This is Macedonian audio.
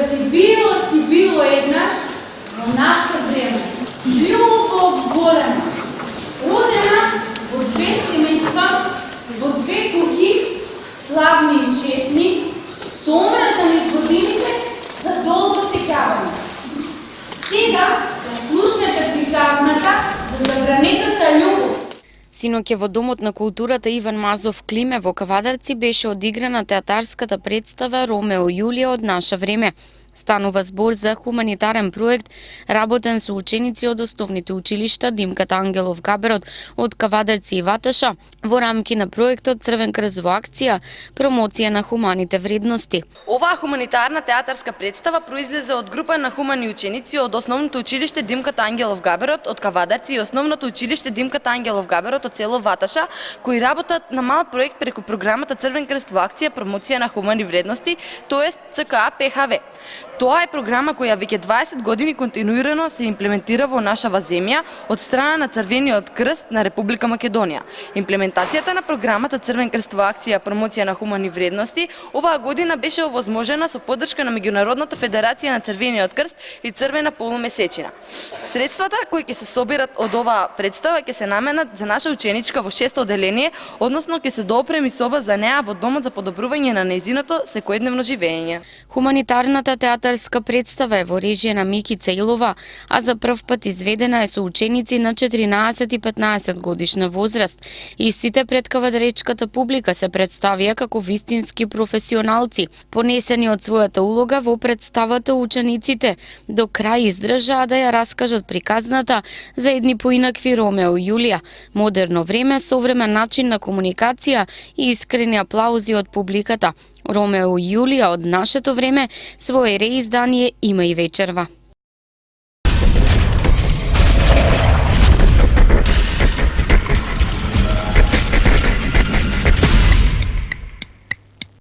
си било еднаш во наше време. Љубов голема, родена во две семејства, во две куќи, славни и честни, со омразани годините за долго сеќавање. Сега да слушнете приказната за забранетата љубов. Синоќа во Домот на културата Иван Мазов Климе во Кавадарци беше одиграна театарската представа Ромео и Јулија од наше време. Станува збор за хуманитарен проект работен со ученици од основните училишта Димката Ангелов Габерот од Кавадарци и Ваташа во рамки на проектот Црвен крст во акција промоција на хуманите вредности. Оваа хуманитарна театарска представа произлезе од група на хумани ученици од основното училиште Димката Ангелов Габерот од Кавадарци и основното училиште Димката Ангелов Габерот од село Ваташа, кои работат на мал проект преку програмата Црвен крст во акција промоција на хумани вредности, тоест ЦКА ПХВ. Тоа е програма која веќе 20 години континуирано се имплементира во нашава земја од страна на Црвениот крст на Република Македонија. Имплементацијата на програмата Црвен крст во акција промоција на хумани вредности оваа година беше овозможена со поддршка на Меѓународната федерација на Црвениот крст и Црвена полумесечина. Средствата кои ќе се соберат од оваа представа ќе се наменат за наша ученичка во 6-то одделение, односно ќе се доопреми соба за неа во домот за подобрување на нејзиното секојдневно живење. Хуманитарната театарска представа е во режија на Мики Цејлова, а за прв пат изведена е со ученици на 14 и 15 годишна возраст. Истите пред кавадаречката публика се представија како вистински професионалци. Понесени од својата улога во представата, учениците до крај издржаа да ја раскажат приказната за едни поинакви Ромео и Јулија, модерно време, современ начин на комуникација и искрени аплаузи од публиката. Ромео и Јулија од нашето време свој реиздание има и вечерва.